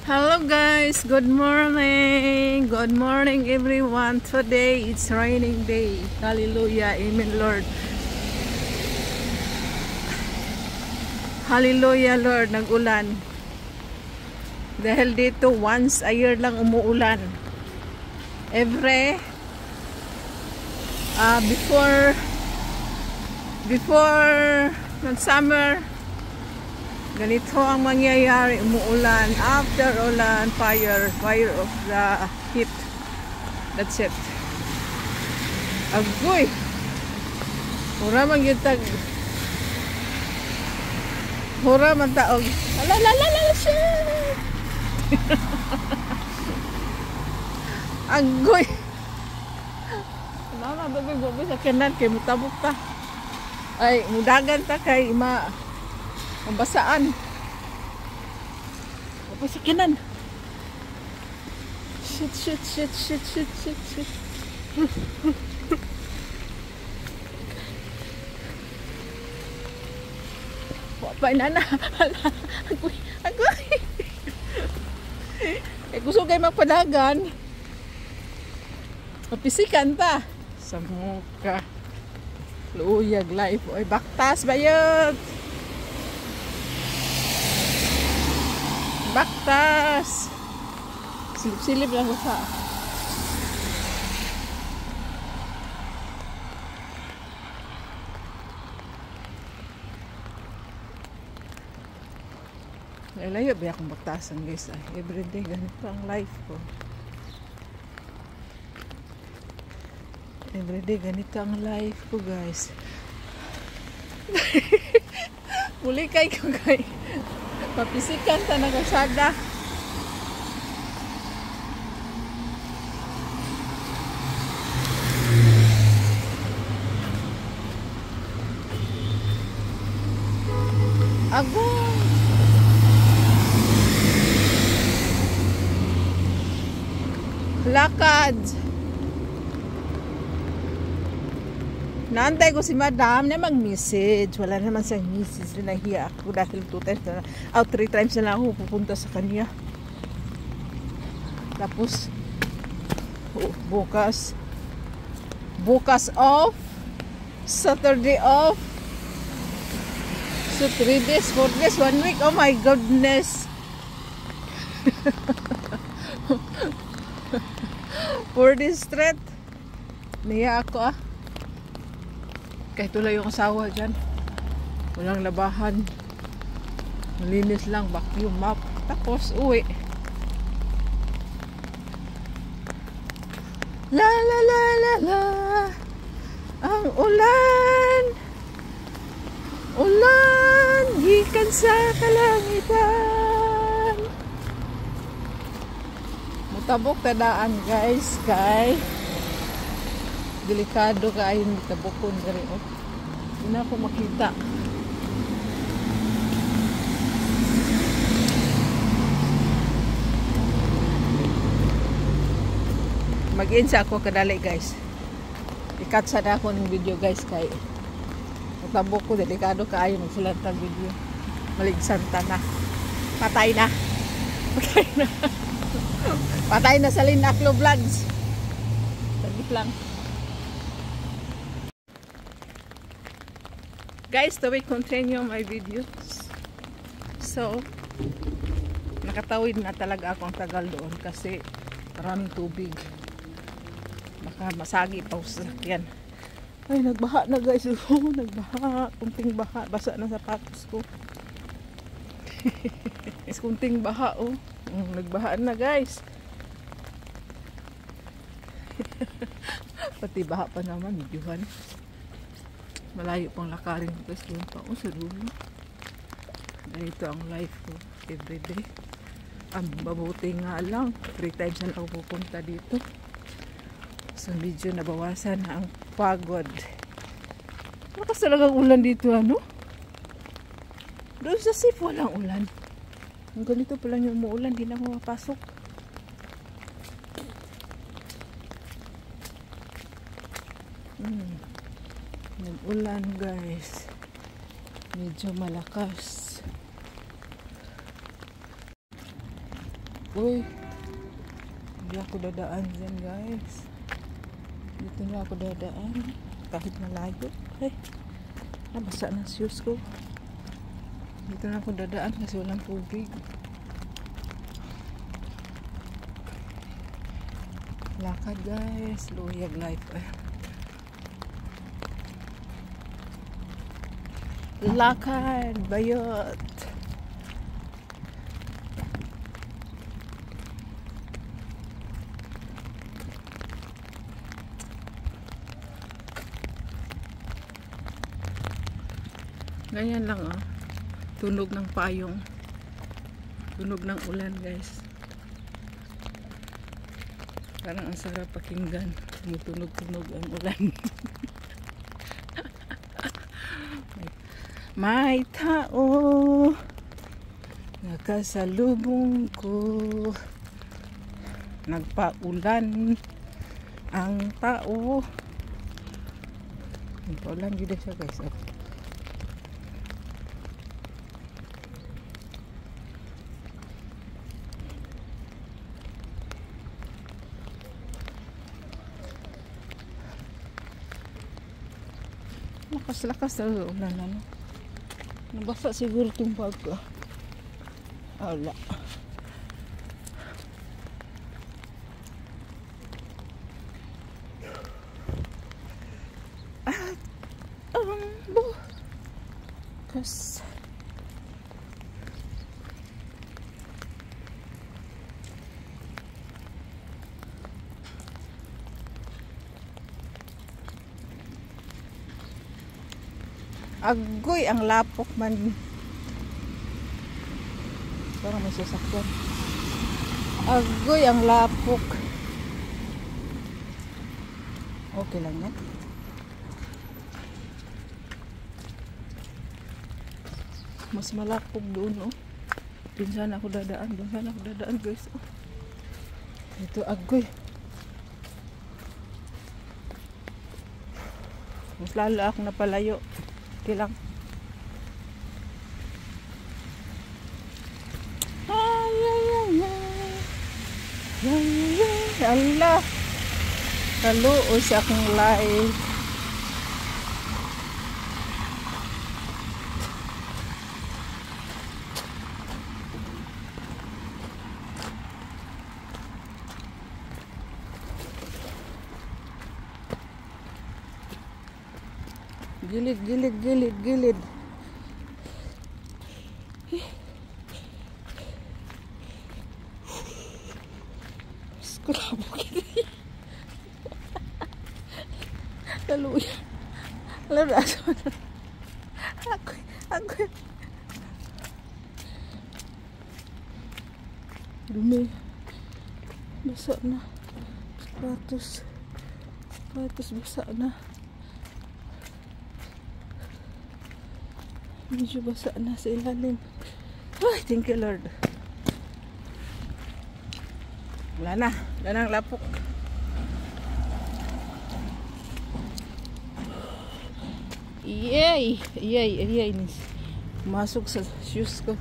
Hello guys, good morning. Good morning everyone. Today it's raining day. Hallelujah. Amen Lord. Hallelujah Lord, nag-ulan. Dahil dito once a year lang umuulan. Every before summer, ganito ang mangyayari, umuulan. After ulan, fire of the heat. That's it. Agoy. Hura man yun tag. Hura man taog. Alalalala siya. Agoy. Mama, babi sa kanan kay mutabok ta. Ay, mudagan ta kay mabasaan. Apa sa kanan? Shit. Wapay na. Agoy. Eh, gusto kayo magpadagan. Mapisikan ta. Sa muka. Luyag life. Oy, baktas bayot. Baktas. Silip-silip lang ko sa. Layo ba akong baktasan guys. Everyday ganito ang life ko. Everyday ganito ang life ko guys. Muli kay ko guys. Papisikan ta na kasada. Agong. Lakad. Naantay ko si madam na mag-message. Wala naman siyang message. Nahiya ako dahil 3 times na lang ako pupunta sa kanya. Tapos bukas off, Saturday off. So 3 days, 4 days, 1 week. Oh my goodness. 4 days straight. Niya ako kahit wala yung asawa dyan. Walang labahan. Malinis lang, vacuum mop. Tapos uwi. La. Ang ulan. Ulan. Gikan sa kalangitan. Mutabok tadaan guys. Kay delikado kaayo ni tabukon gari oh. Hindi na ako makita. Mag-in sa ako kadali guys. I-cut sa na ako ng video guys kay tabok ko delikado kaayo magsulantang video. Maligsanta na. Patay na. Patay na sa Linaklo Vlogs. Saglit lang. Guys, to we continue my videos. So, nakatawid na talaga ako ang tagal doon kasi maraming tubig. Baka masagi pa sa sakyan. Ay, nagbaha na guys. Nagbaha. Kunting baha. Basa na sapatos ko. Is kunting baha oh. Nagbaha na guys. Pati baha pa naman. Videohan. Malayo pang lakarin ko guys. Doon pa sa dulo. Ito ang life ko everyday. Ang mabuti nga lang 3 times na ako pupunta dito. So medyo nabawasan na ang pagod. Malakas talagang ulan dito ano. Doon sa sip walang ulan. Ang ganito pala yung umuulan. Hindi na ako mapasok. Nag-ulan guys. Medyo malakas. Uy, hindi ako dadaan dyan guys. Dito na ako dadaan. Kahit malayo. Ay, nabasa na shoes ko. Dito na ako dadaan kasi walang tubig. Lakad guys. Luyag life. Lakad. Bayot. Ganyan lang oh. Tunog ng payong. Tunog ng ulan guys. Parang ang sarap pakinggan. Tumutunog-tunog ang ulan. May tao nakasalubong ko. Nagpaulan ang tao. Nagpaulan dito siya guys. Lakas-lakas na ulan ano. Nabasa siguro itong bag ko. Ala. At ang bukas. Agoy ang lapok man. Parang may sasakyan. Agoy ang lapok. Okay lang yan. Mas malapok doon oh. Doon sana ako dadaan. Doon sana ako dadaan guys oh. Ito agoy. Mas lalo ako napalayo. Okay lang. Ay, ay, ay, ay. Ay, ay, ala. Kaluo siya akong live. Gilid, gilid, gilid, gilid. Skulabo kita. Laluya. Laluya. Ako. Dumi. Basa na. Sapatos basa na. Medyo basa na sa ilalim. Ay, thank you Lord. Wala na ang lapok. Yay! Masok sa shoes ko.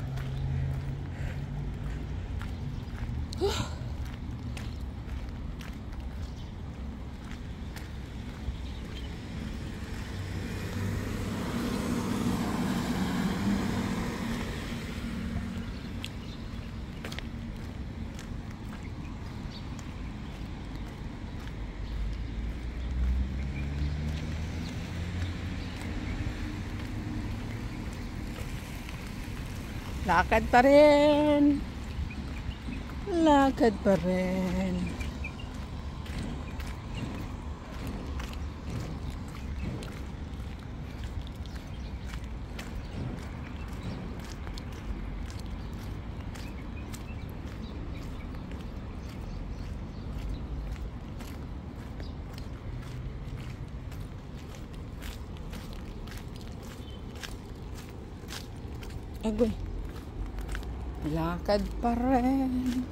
Lakad pa rin. Lakad pa rin. Agoy. Lakad pa rin.